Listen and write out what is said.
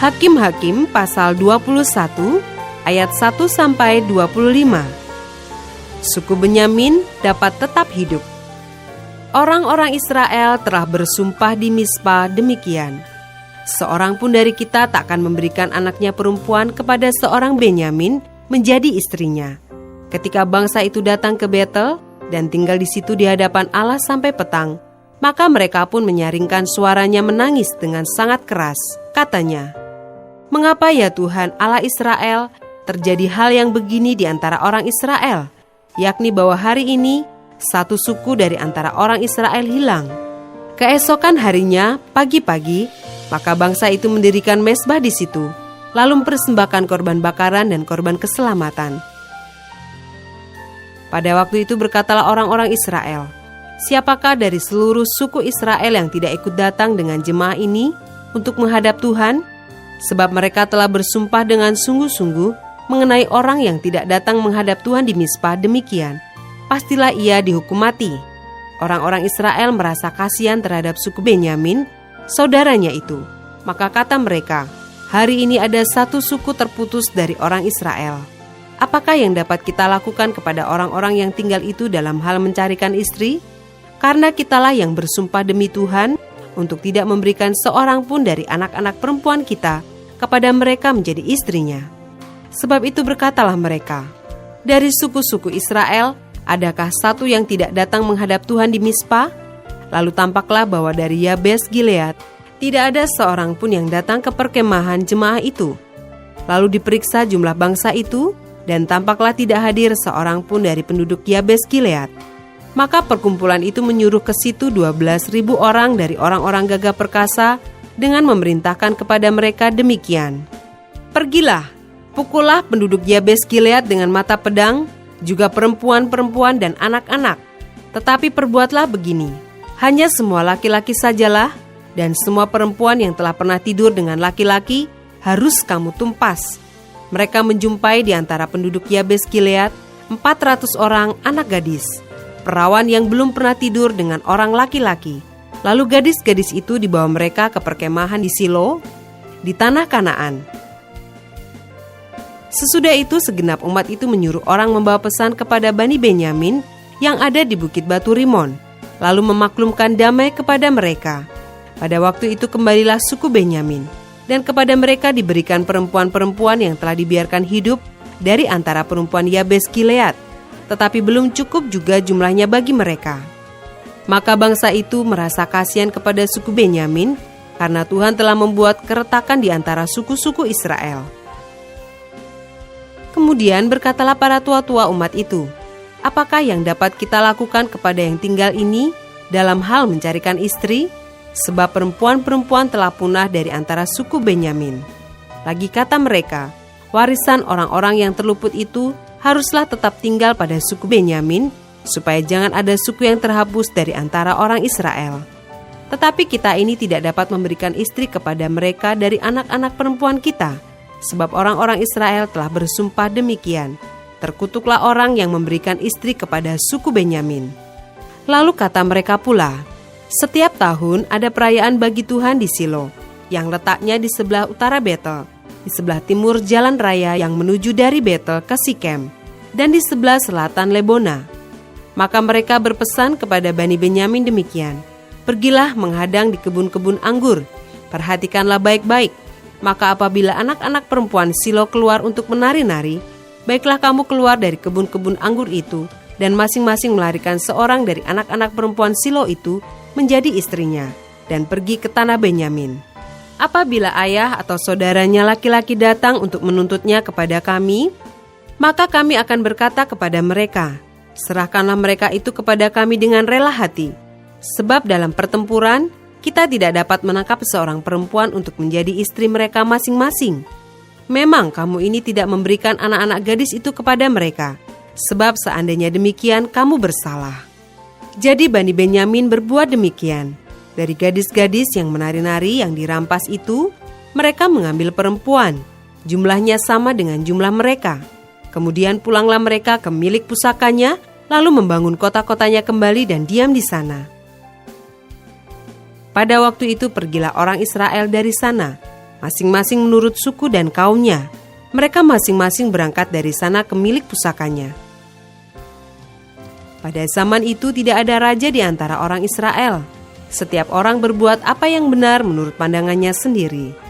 Hakim-Hakim pasal 21 ayat 1-25. Suku Benyamin dapat tetap hidup. Orang-orang Israel telah bersumpah di Mispa demikian, seorang pun dari kita tak akan memberikan anaknya perempuan kepada seorang Benyamin menjadi istrinya. Ketika bangsa itu datang ke Betel dan tinggal di situ di hadapan Allah sampai petang, maka mereka pun menyaringkan suaranya menangis dengan sangat keras. Katanya, "Mengapa ya Tuhan Allah Israel terjadi hal yang begini di antara orang Israel, yakni bahwa hari ini satu suku dari antara orang Israel hilang." Keesokan harinya, pagi-pagi, maka bangsa itu mendirikan mezbah di situ, lalu mempersembahkan korban bakaran dan korban keselamatan. Pada waktu itu berkatalah orang-orang Israel, "Siapakah dari seluruh suku Israel yang tidak ikut datang dengan jemaah ini untuk menghadap Tuhan? Sebab mereka telah bersumpah dengan sungguh-sungguh mengenai orang yang tidak datang menghadap Tuhan di Mispa demikian. Pastilah ia dihukum mati." Orang-orang Israel merasa kasihan terhadap suku Benyamin, saudaranya itu. Maka kata mereka, "Hari ini ada satu suku terputus dari orang Israel. Apakah yang dapat kita lakukan kepada orang-orang yang tinggal itu dalam hal mencarikan istri? Karena kitalah yang bersumpah demi Tuhan untuk tidak memberikan seorang pun dari anak-anak perempuan kita kepada mereka menjadi istrinya." Sebab itu berkatalah mereka, "Dari suku-suku Israel, adakah satu yang tidak datang menghadap Tuhan di Mispa?" Lalu tampaklah bahwa dari Yabes Gilead tidak ada seorang pun yang datang ke perkemahan jemaah itu. Lalu diperiksa jumlah bangsa itu, dan tampaklah tidak hadir seorang pun dari penduduk Yabes Gilead. Maka perkumpulan itu menyuruh ke situ 12.000 orang dari orang-orang gagah perkasa dengan memerintahkan kepada mereka demikian, "Pergilah, pukullah penduduk Yabes Gilead dengan mata pedang, juga perempuan-perempuan dan anak-anak. Tetapi perbuatlah begini, hanya semua laki-laki sajalah, dan semua perempuan yang telah pernah tidur dengan laki-laki harus kamu tumpas." Mereka menjumpai di antara penduduk Yabes Gilead 400 orang anak gadis, perawan yang belum pernah tidur dengan orang laki-laki. Lalu gadis-gadis itu dibawa mereka ke perkemahan di Silo, di tanah Kanaan. Sesudah itu segenap umat itu menyuruh orang membawa pesan kepada Bani Benyamin yang ada di Bukit Batu Rimon, lalu memaklumkan damai kepada mereka. Pada waktu itu kembalilah suku Benyamin, dan kepada mereka diberikan perempuan-perempuan yang telah dibiarkan hidup dari antara perempuan Yabes Gilead, tetapi belum cukup juga jumlahnya bagi mereka. Maka bangsa itu merasa kasihan kepada suku Benyamin, karena Tuhan telah membuat keretakan di antara suku-suku Israel. Kemudian berkatalah para tua-tua umat itu, "Apakah yang dapat kita lakukan kepada yang tinggal ini dalam hal mencarikan istri? Sebab perempuan-perempuan telah punah dari antara suku Benyamin." Lagi kata mereka, "Warisan orang-orang yang terluput itu haruslah tetap tinggal pada suku Benyamin, supaya jangan ada suku yang terhapus dari antara orang Israel. Tetapi kita ini tidak dapat memberikan istri kepada mereka dari anak-anak perempuan kita, sebab orang-orang Israel telah bersumpah demikian. Terkutuklah orang yang memberikan istri kepada suku Benyamin." Lalu kata mereka pula, "Setiap tahun ada perayaan bagi Tuhan di Silo, yang letaknya di sebelah utara Betel, di sebelah timur jalan raya yang menuju dari Betel ke Sikem, dan di sebelah selatan Lebona." Maka mereka berpesan kepada Bani Benyamin demikian, "Pergilah menghadang di kebun-kebun anggur, perhatikanlah baik-baik. Maka apabila anak-anak perempuan Silo keluar untuk menari-nari, baiklah kamu keluar dari kebun-kebun anggur itu, dan masing-masing melarikan seorang dari anak-anak perempuan Silo itu menjadi istrinya, dan pergi ke tanah Benyamin. Apabila ayah atau saudaranya laki-laki datang untuk menuntutnya kepada kami, maka kami akan berkata kepada mereka, 'Serahkanlah mereka itu kepada kami dengan rela hati.' Sebab dalam pertempuran, kita tidak dapat menangkap seorang perempuan untuk menjadi istri mereka masing-masing. Memang kamu ini tidak memberikan anak-anak gadis itu kepada mereka, sebab seandainya demikian kamu bersalah." Jadi Bani Benyamin berbuat demikian. Dari gadis-gadis yang menari-nari yang dirampas itu, mereka mengambil perempuan. Jumlahnya sama dengan jumlah mereka. Kemudian pulanglah mereka ke milik pusakanya, lalu membangun kota-kotanya kembali dan diam di sana. Pada waktu itu pergilah orang Israel dari sana, masing-masing menurut suku dan kaumnya. Mereka masing-masing berangkat dari sana ke milik pusakanya. Pada zaman itu tidak ada raja di antara orang Israel. Setiap orang berbuat apa yang benar menurut pandangannya sendiri.